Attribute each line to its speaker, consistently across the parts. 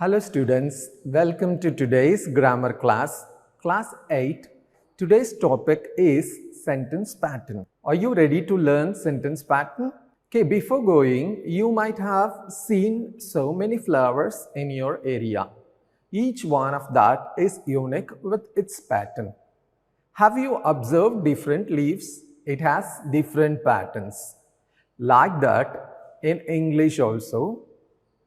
Speaker 1: Hello students, welcome to today's grammar class, class 8. Today's topic is sentence pattern. Are you ready to learn sentence pattern? Okay, before going, you might have seen so many flowers in your area. Each one of that is unique with its pattern. Have you observed different leaves? It has different patterns. Like that, in English also,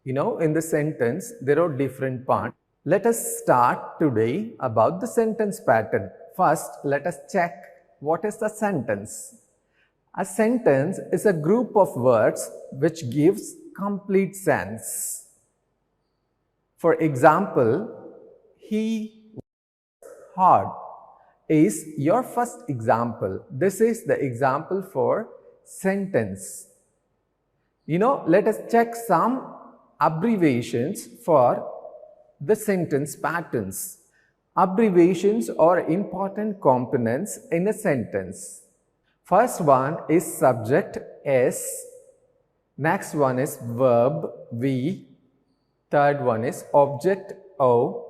Speaker 1: in the sentence, there are different parts. Let us start today about the sentence pattern. First, let us check what is the sentence. A sentence is a group of words which gives complete sense. For example, he works hard is your first example. This is the example for sentence. Let us check some abbreviations for the sentence patterns. Abbreviations are important components in a sentence. First one is subject S, next one is verb V, third one is object O,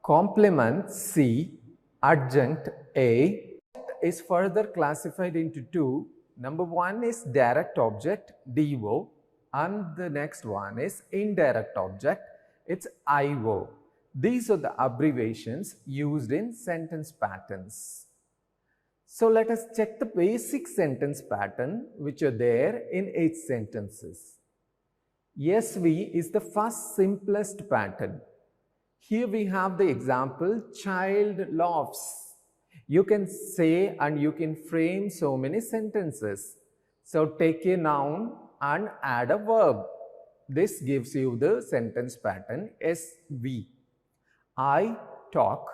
Speaker 1: complement C, adjunct A. Is further classified into two. Number one is direct object DO, and the next one is indirect object, it's IO. These are the abbreviations used in sentence patterns. So let us check the basic sentence pattern which are there in 8 sentences. SV is the first simplest pattern. Here we have the example, child laughs. You can say and you can frame so many sentences. So take a noun and add a verb. This gives you the sentence pattern SV. I talk,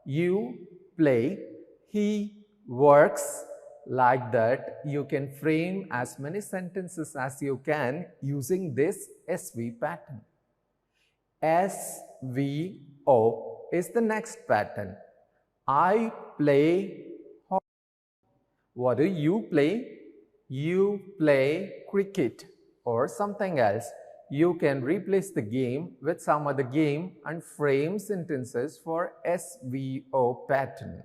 Speaker 1: you play, he works. Like that, you can frame as many sentences as you can using this SV pattern. SVO is the next pattern. I play hockey. What do you play? You play cricket or something else. You can replace the game with some other game and frame sentences for SVO pattern.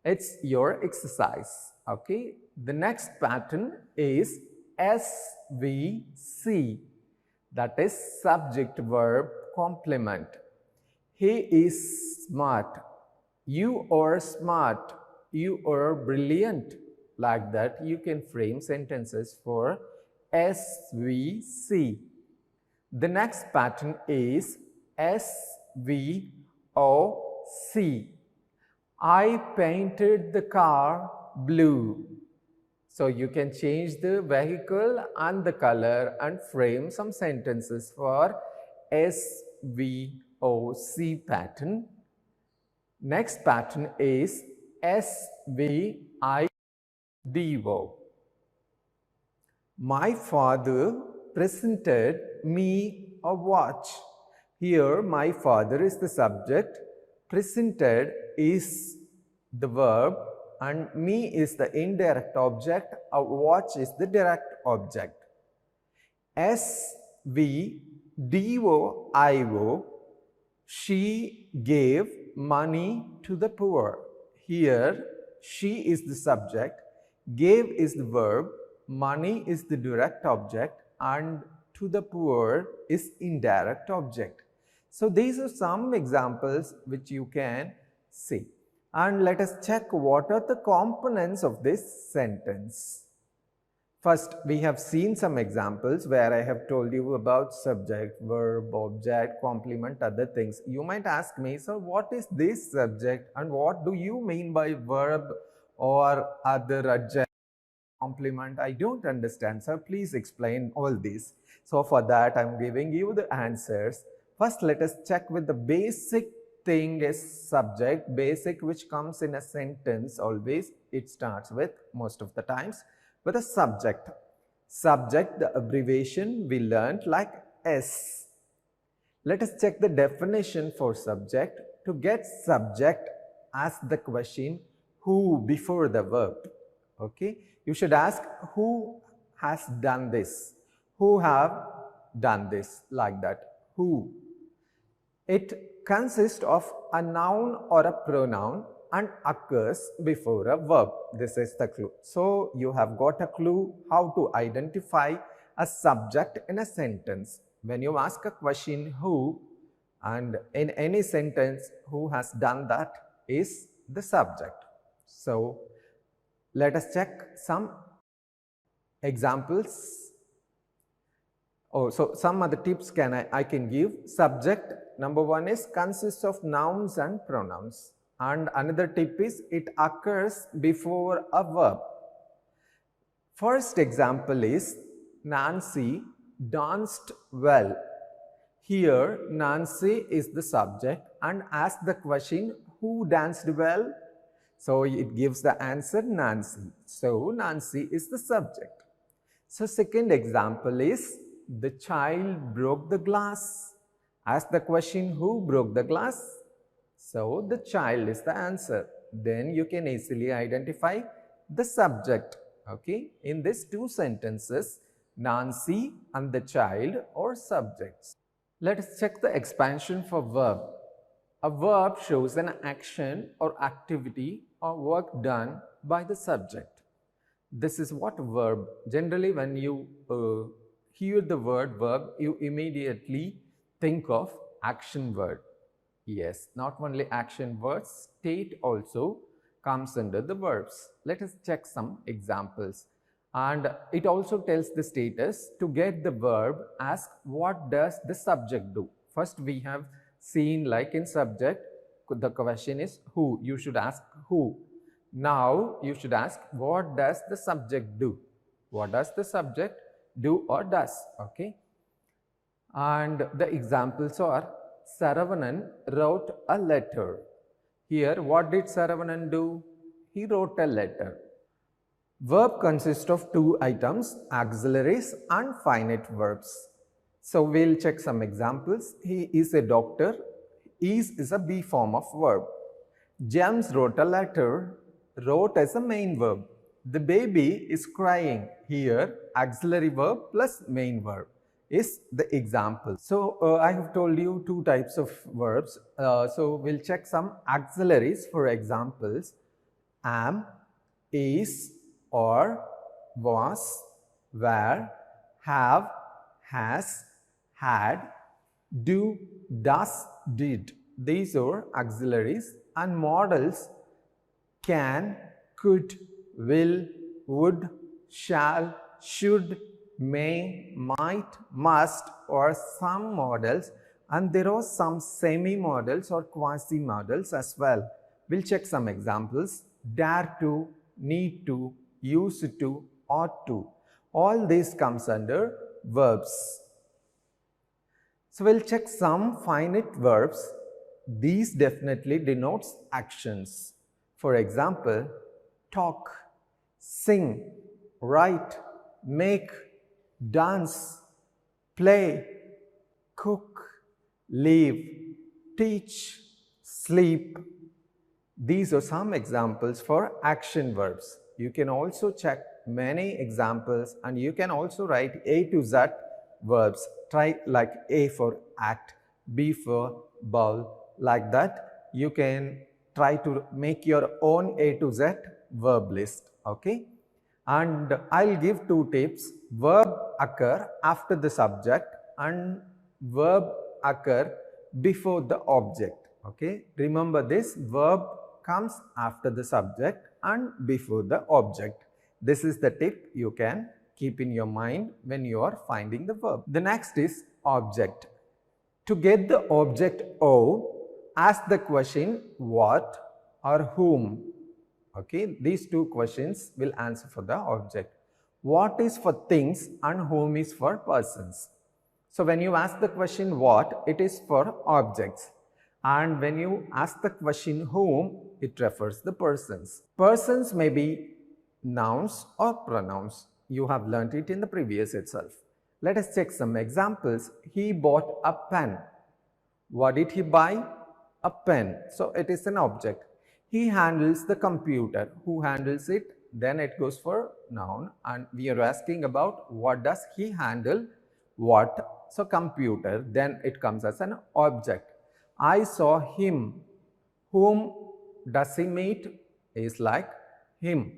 Speaker 1: It's your exercise. Okay. The next pattern is SVC. That is subject verb complement. He is smart. You are smart. You are brilliant. Like that, you can frame sentences for SVC. The next pattern is SVOC. I painted the car blue. So you can change the vehicle and the color and frame some sentences for SVOC pattern. Next pattern is SVIDO. My father presented me a watch. Here, my father is the subject, presented is the verb, and me is the indirect object, a watch is the direct object. SVDOIO, she gave money to the poor. Here, she is the subject, gave is the verb, money is the direct object, and to the poor is indirect object. So these are some examples which you can see. And let us check what are the components of this sentence. First, we have seen some examples where I have told you about subject, verb, object, complement, other things. You might ask me, sir, what is this subject and what do you mean by verb or other adjective, complement? I don't understand, sir. Please explain all this. So for that, I'm giving you the answers. First, let us check with the basic thing is subject, basic which comes in a sentence always. It starts with, most of the times, with a subject. Subject, the abbreviation we learned like S. Let us check the definition for subject. To get subject, ask the question who before the verb. Okay. You should ask who has done this. Who have done this, like that. Who. It consists of a noun or a pronoun and occurs before a verb. This is the clue. So you have got a clue how to identify a subject in a sentence. When you ask a question who, and in any sentence who has done that is the subject. So let us check some examples. So some other tips I can give. Subject number one is consists of nouns and pronouns. And another tip is it occurs before a verb. First example is Nancy danced well. Here Nancy is the subject and ask the question who danced well. So it gives the answer Nancy. So Nancy is the subject. So second example is the child broke the glass. Ask the question who broke the glass. So the child is the answer. Then you can easily identify the subject. Okay. In these two sentences, Nancy and the child are subjects. Let us check the expansion for verb. A verb shows an action or activity or work done by the subject. This is what verb. Generally, when you hear the word verb, you immediately think of action word. Yes, not only action words, state also comes under the verbs. Let us check some examples. And it also tells the status. To get the verb, ask what does the subject do. First we have seen like in subject, the question is who. You should ask who. Now you should ask what does the subject do. What does the subject do or does? Okay. And the examples are Saravanan wrote a letter. Here what did Saravanan do? He wrote a letter. Verb consists of two items, auxiliaries and finite verbs. So we'll check some examples. He is a doctor. Is a be form of verb. James wrote a letter. Wrote as a main verb. The baby is crying. Here auxiliary verb plus main verb is the example. So I have told you two types of verbs. So we'll check some auxiliaries for examples. Am, is, or, was, were, have, has, had, do, does, did. These are auxiliaries, and modals can, could, will, would, shall, should, may, might, must, or some modals, and there are some semi-modals or quasi-modals as well. We'll check some examples. Dare to, need to, used to, ought to. All this comes under verbs. So we'll check some finite verbs. These definitely denotes actions. For example, talk, sing, write, make, dance, play, cook, live, teach, sleep. These are some examples for action verbs. You can also check many examples and you can also write A to Z verbs. Try like A for act, B for bowl, like that. You can try to make your own A to Z verb list. Okay. And I'll give two tips. Verb occur after the subject and verb occur before the object. Okay. Remember this, verb comes after the subject and before the object. This is the tip you can keep in your mind when you are finding the verb. The next is object. To get the object O, ask the question what or whom. Okay, these two questions will answer for the object. What is for things and whom is for persons. So when you ask the question what, it is for objects. And when you ask the question whom, it refers the persons. Persons may be nouns or pronouns. You have learnt it in the previous itself. Let us check some examples. He bought a pen. What did he buy? A pen. So it is an object. He handles the computer. Who handles it? Then it goes for noun, and we are asking about what does he handle? What? So computer. Then it comes as an object. I saw him. Whom does he meet is like him.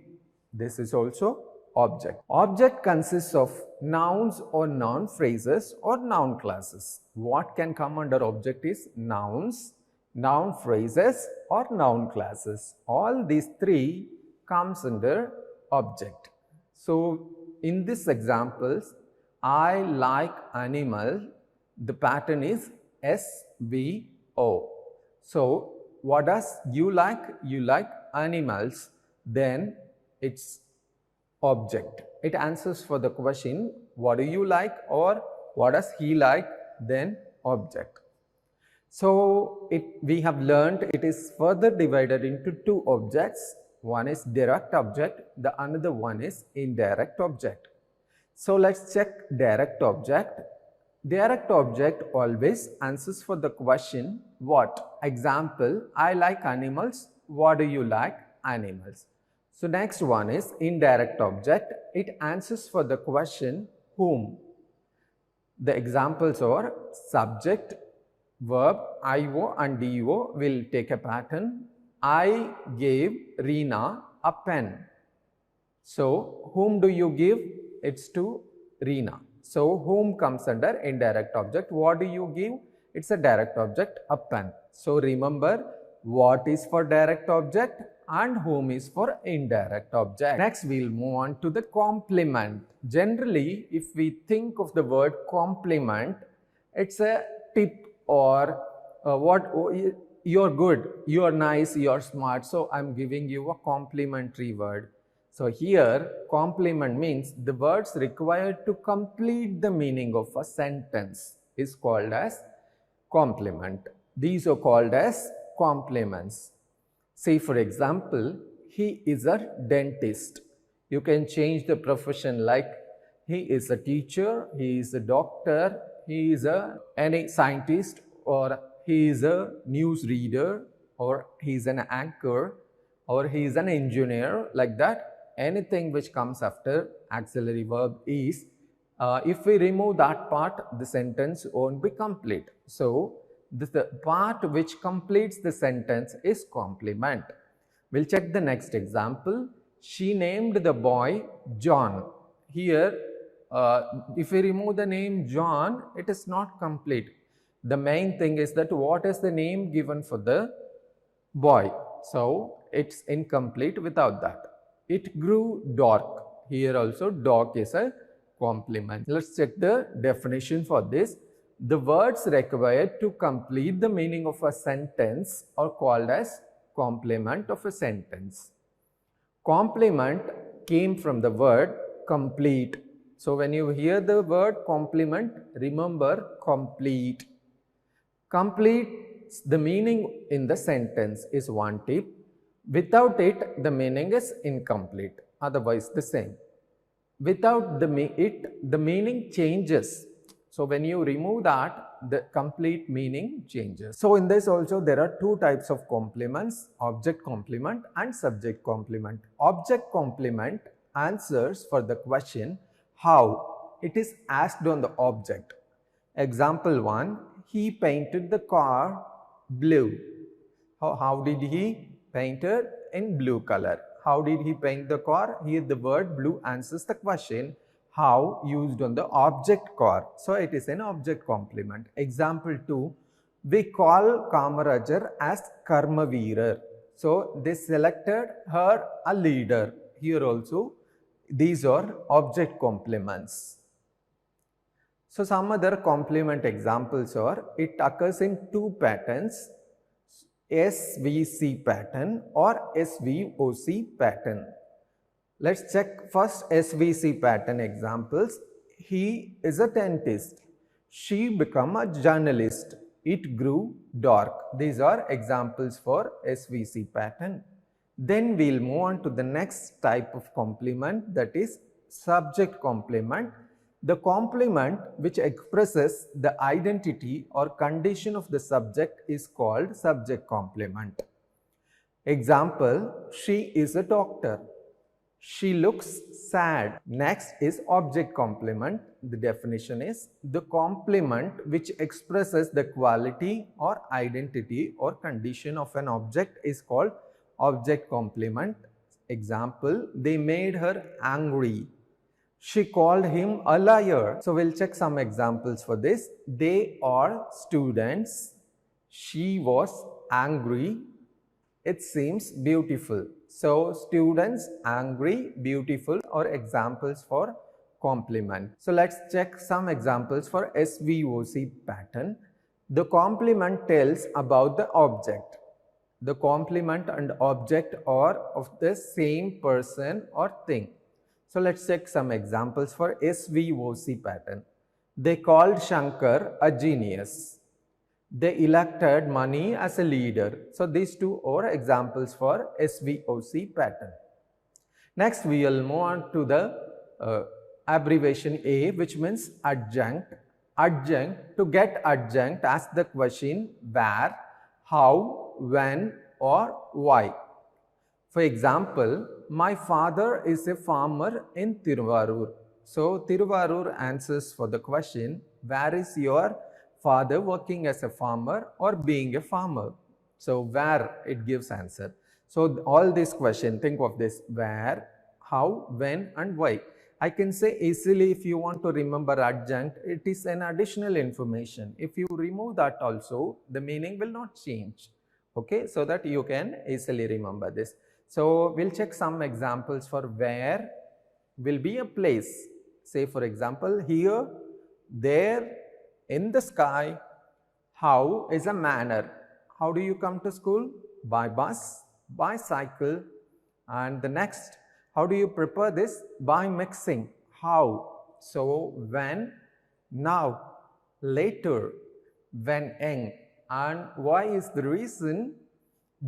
Speaker 1: This is also object. Object consists of nouns or noun phrases or noun classes. What can come under object is nouns, noun phrases or noun classes. All these three comes under object. So in this examples, I like animal, the pattern is SVO. So what does you like? You like animals, then it's object. It answers for the question what do you like or what does he like, then object. So we have learned it is further divided into two objects. One is direct object, the another one is indirect object. So let's check direct object. Direct object always answers for the question what. Example, I like animals. What do you like? Animals. So next one is indirect object. It answers for the question whom. The examples are subject, verb, IO and DO will take a pattern. I gave Reena a pen. So whom do you give? It's to Reena. So whom comes under indirect object. What do you give? It's a direct object, a pen. So remember what is for direct object and whom is for indirect object. Next we'll move on to the complement. Generally, if we think of the word complement, it's a tip or you're good, you're nice, you're smart, so I'm giving you a complimentary word. So here complement means the words required to complete the meaning of a sentence is called as complement. These are called as complements. Say for example, he is a dentist. You can change the profession like he is a teacher, he is a doctor, he is any scientist, or he is a news reader, or he is an anchor, or he is an engineer, like that. Anything which comes after auxiliary verb is, if we remove that part, the sentence won't be complete. So the part which completes the sentence is complement. We'll check the next example. She named the boy John. Here, if we remove the name John, it is not complete. The main thing is that what is the name given for the boy? So it's incomplete without that. It grew dark. Here also dark is a complement. Let's check the definition for this. The words required to complete the meaning of a sentence are called as complement of a sentence. Complement came from the word complete. So when you hear the word complement, remember complete. Complete the meaning in the sentence is one tip. Without it, the meaning is incomplete, otherwise the same. Without the meaning changes. So when you remove that, the complete meaning changes. So in this also there are two types of complements, object complement and subject complement. Object complement answers for the question how. It is asked on the object. Example 1, he painted the car blue. How did he? Painted in blue color. How did he paint the car? Here the word blue answers the question how used on the object car. So it is an object complement. Example 2, we call Kamarajar as Karmaveerar. So they selected her a leader. Here also these are object complements. So some other complement examples are, it occurs in two patterns, SVC pattern or SVOC pattern. Let's check first SVC pattern examples. He is a dentist. She became a journalist. It grew dark. These are examples for SVC pattern. Then we'll move on to the next type of complement, that is subject complement. The complement which expresses the identity or condition of the subject is called subject complement. Example, she is a doctor. She looks sad. Next is object complement. The definition is the complement which expresses the quality or identity or condition of an object is called object complement. Example, they made her angry. She called him a liar. So we'll check some examples for this. They are students. She was angry. It seems beautiful. So students, angry, beautiful are examples for complement. So let's check some examples for SVOC pattern. The complement tells about the object. The complement and object are of the same person or thing. So let's check some examples for SVOC pattern. They called Shankar a genius. They elected Mani as a leader. So these two are examples for SVOC pattern. Next we will move on to the abbreviation A, which means adjunct. Adjunct, to get adjunct, ask the question where, how, when or why. For example, my father is a farmer in Tiruvarur. So Tiruvarur answers for the question, where is your father working as a farmer or being a farmer? So where, it gives answer. So all this question, think of this, where, how, when and why. I can say easily, if you want to remember adjunct, it is an additional information. If you remove that also, the meaning will not change. Okay, so that you can easily remember this. So we'll check some examples for where will be a place. Say for example, here, there, in the sky. How is a manner. How do you come to school? By bus, by cycle. And the next, how do you prepare this? By mixing. How? So when, now, later, when young. And why is the reason?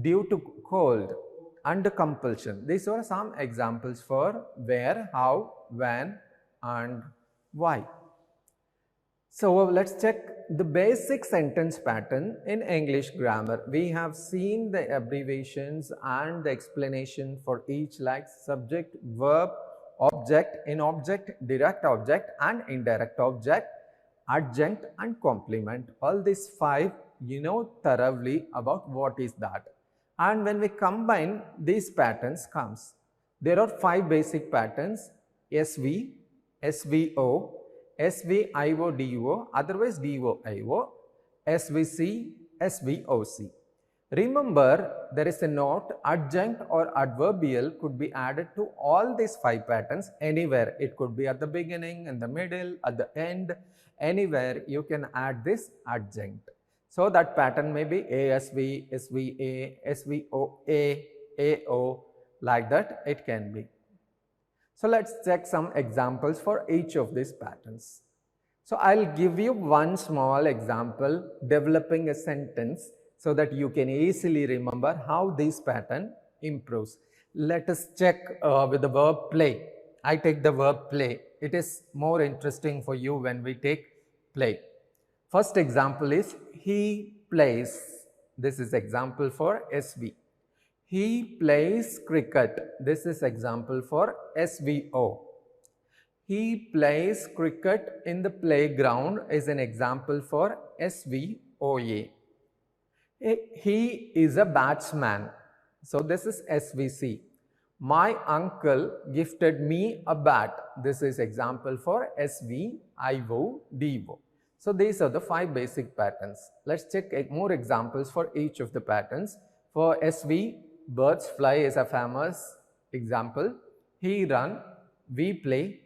Speaker 1: Due to cold, under compulsion. These are some examples for where, how, when and why. So let's check the basic sentence pattern in English grammar. We have seen the abbreviations and the explanation for each, like subject, verb, object, in object, direct object and indirect object, adjunct and complement. All these five you know thoroughly about what is that. And when we combine these patterns comes, there are five basic patterns: SV, SVO, SVIO-DO, otherwise DOIO, SVC, SVOC. Remember, there is a note, adjunct or adverbial could be added to all these five patterns anywhere. It could be at the beginning, in the middle, at the end, anywhere you can add this adjunct. So that pattern may be ASV, SVA, SVOA, AO, like that it can be. So let's check some examples for each of these patterns. So I'll give you one small example developing a sentence so that you can easily remember how this pattern improves. Let us check with the verb play. I take the verb play. It is more interesting for you when we take play. First example is he plays. This is example for SV. He plays cricket. This is example for SVO. He plays cricket in the playground is an example for SVOA. He is a batsman. So this is SVC. My uncle gifted me a bat. This is example for SVIO-DO. So these are the five basic patterns. Let's check more examples for each of the patterns. For SV, birds fly is a famous example. He run, we play,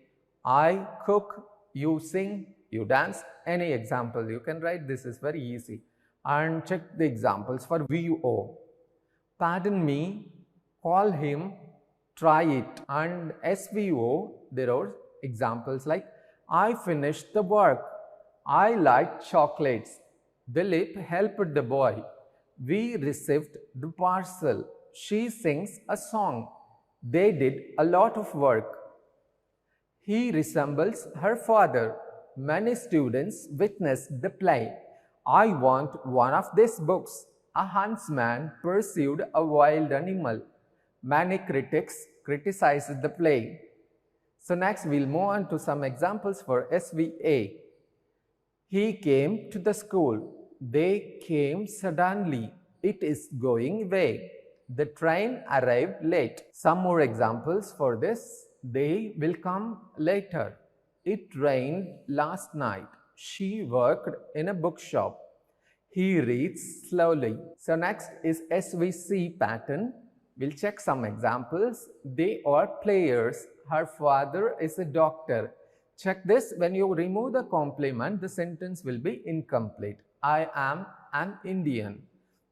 Speaker 1: I cook, you sing, you dance. Any example you can write. This is very easy. And check the examples for VO. Pardon me, call him, try it. And SVO, there are examples like I finished the work. I like chocolates. Dilip helped the boy. We received the parcel. She sings a song. They did a lot of work. He resembles her father. Many students witnessed the play. I want one of these books. A huntsman pursued a wild animal. Many critics criticized the play. So next we'll move on to some examples for SVA. He came to the school. They came suddenly. It is going away. The train arrived late. Some more examples for this. They will come later. It rained last night. She worked in a bookshop. He reads slowly. So next is SVC pattern. We'll check some examples. They are players. Her father is a doctor. Check this. When you remove the complement, the sentence will be incomplete. I am an Indian.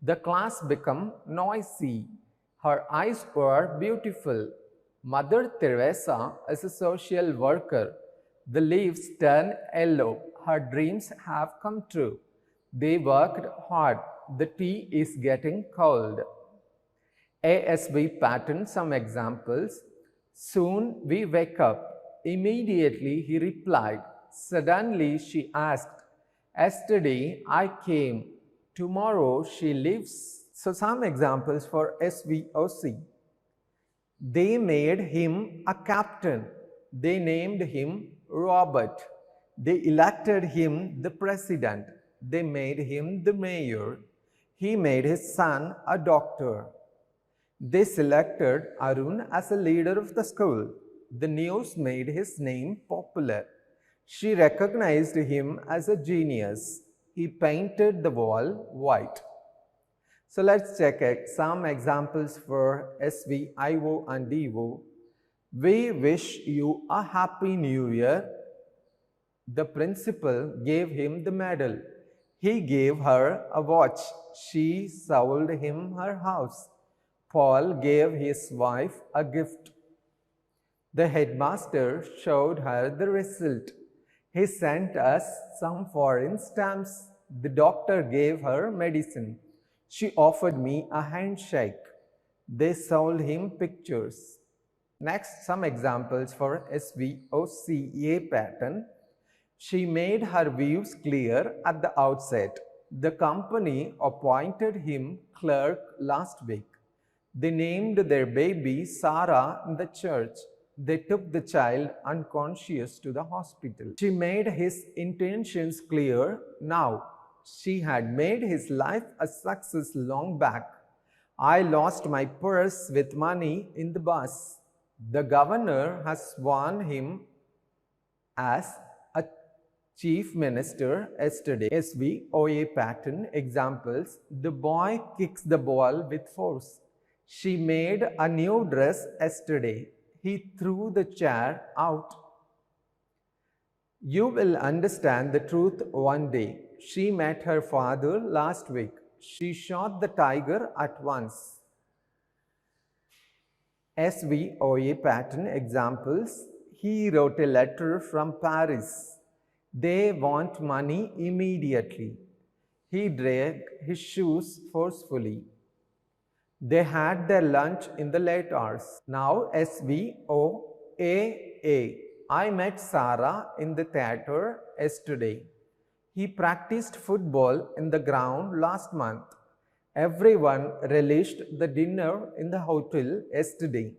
Speaker 1: The class became noisy. Her eyes were beautiful. Mother Teresa is a social worker. The leaves turn yellow. Her dreams have come true. They worked hard. The tea is getting cold. ASV pattern, some examples. Soon we wake up. Immediately he replied. Suddenly she asked. Yesterday I came. Tomorrow she leaves. So some examples for SVOC. They made him a captain. They named him Robert. They elected him the president. They made him the mayor. He made his son a doctor. They selected Arun as a leader of the school. The news made his name popular. She recognized him as a genius. He painted the wall white. So let's check some examples for SVIO and DO. We wish you a happy new year. The principal gave him the medal. He gave her a watch. She sold him her house. Paul gave his wife a gift. The headmaster showed her the result. He sent us some foreign stamps. The doctor gave her medicine. She offered me a handshake. They sold him pictures. Next, some examples for SVOCA pattern. She made her views clear at the outset. The company appointed him clerk last week. They named their baby Sarah in the church. They took the child unconscious to the hospital. She made his intentions clear now. She had made his life a success long back. I lost my purse with money in the bus. The governor has sworn him as a chief minister yesterday. SVOA pattern examples. The boy kicks the ball with force. She made a new dress yesterday. He threw the chair out. You will understand the truth one day. She met her father last week. She shot the tiger at once. SVOA pattern examples. He wrote a letter from Paris. They want money immediately. He dragged his shoes forcefully. They had their lunch in the late hours. Now SVOAA. I met Sarah in the theater yesterday. He practiced football in the ground last month. Everyone relished the dinner in the hotel yesterday.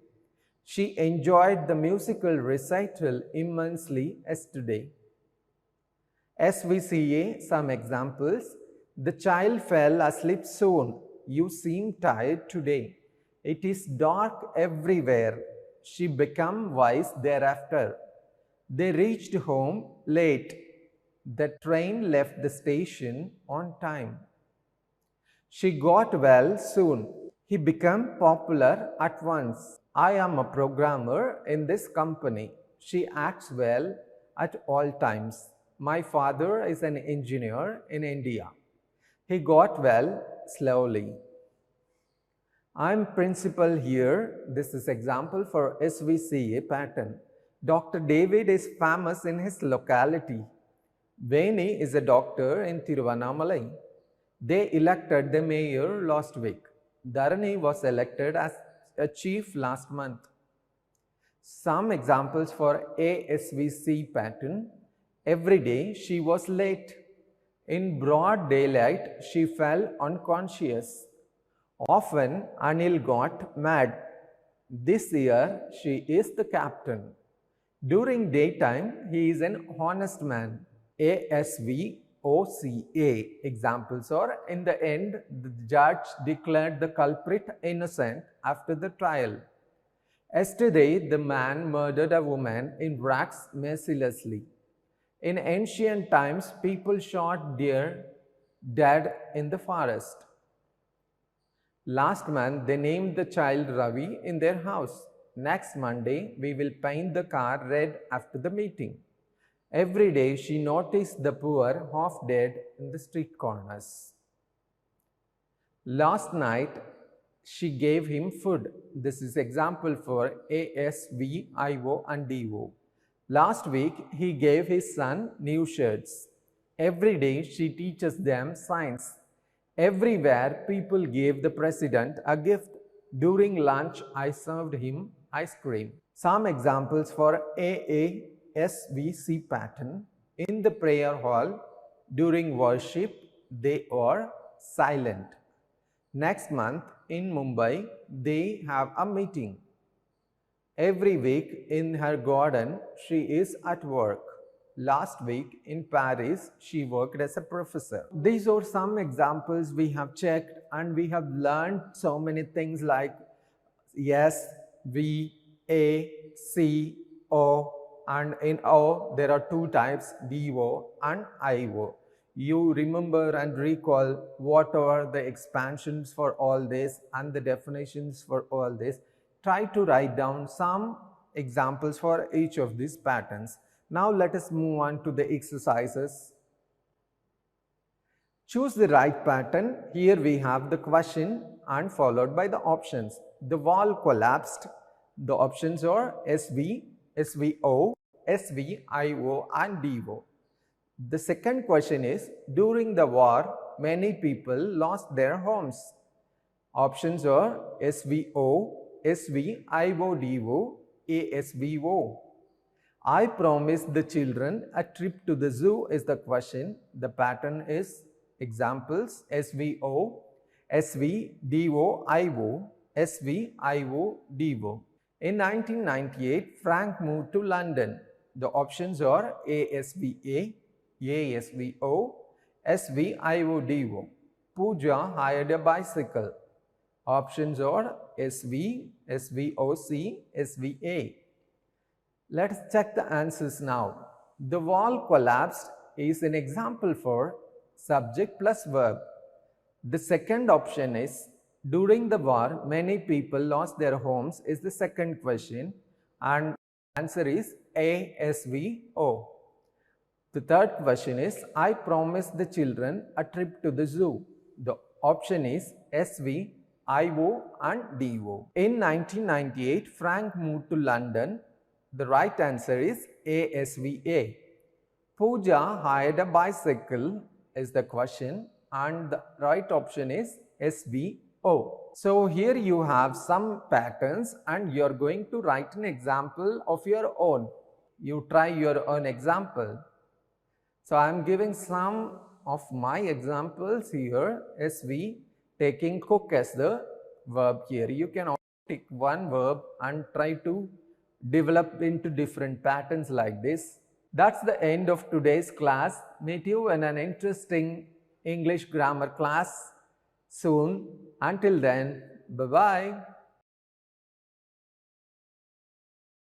Speaker 1: She enjoyed the musical recital immensely yesterday. SVCA, some examples. The child fell asleep soon. You seem tired today. It is dark everywhere. She became wise thereafter. They reached home late. The train left the station on time. She got well soon. He became popular at once. I am a programmer in this company. She acts well at all times. My father is an engineer in India. He got well slowly. I'm principal here. This is example for SVCA pattern. Dr. David is famous in his locality. Veni is a doctor in Tiruvannamalai. They elected the mayor last week. Dharani was elected as a chief last month. Some examples for ASVC pattern. Every day she was late. In broad daylight she fell unconscious. Often Anil got mad. This year, she is the captain. During daytime, he is an honest man. Svoca. Examples are, in the end, the judge declared the culprit innocent after the trial. Yesterday, the man murdered a woman in rags mercilessly. In ancient times, people shot deer dead in the forest. Last month, they named the child Ravi in their house. Next Monday, we will paint the car red after the meeting. Every day, she noticed the poor half dead in the street corners. Last night, she gave him food. This is example for ASVIO and DO. Last week, he gave his son new shirts. Every day, she teaches them science. Everywhere, people gave the president a gift. During lunch, I served him ice cream. Some examples for Svc pattern. In the prayer hall, during worship, they are silent. Next month, in Mumbai, they have a meeting. Every week, in her garden, she is at work. Last week, in Paris, she worked as a professor. These are some examples we have checked, and we have learned so many things like S, V, A, C, O, and in O, there are two types, DO and IO. You remember and recall what are the expansions for all this and the definitions for all this. Try to write down some examples for each of these patterns. Now let us move on to the exercises. Choose the right pattern. Here we have the question and followed by the options. The wall collapsed. The options are SV, SVO, SVIO and DO. The second question is, during the war, many people lost their homes. Options are SVO, SVIO, DO, ASVO. I promised the children a trip to the zoo is the question. The pattern is examples SVO, SVDO, IO, SVIO, DO. In 1998, Frank moved to London. The options are ASVA, ASVO, SVIO, DO. Pooja hired a bicycle. Options are SV, SVOC, SVA. Let's check the answers now. The wall collapsed is an example for subject plus verb. The second option is, during the war, many people lost their homes is the second question, and the answer is ASVO. The third question is, I promised the children a trip to the zoo. The option is SV, IO and DO. In 1998, Frank moved to London. The right answer is ASVA. Pooja hired a bicycle is the question, and the right option is SVO. So here you have some patterns and you are going to write an example of your own. You try your own example. So I am giving some of my examples here. SV, taking cook as the verb here. You can also take one verb and try to develop into different patterns like this. That's the end of today's class. Meet you in an interesting English grammar class soon. Until then, bye-bye.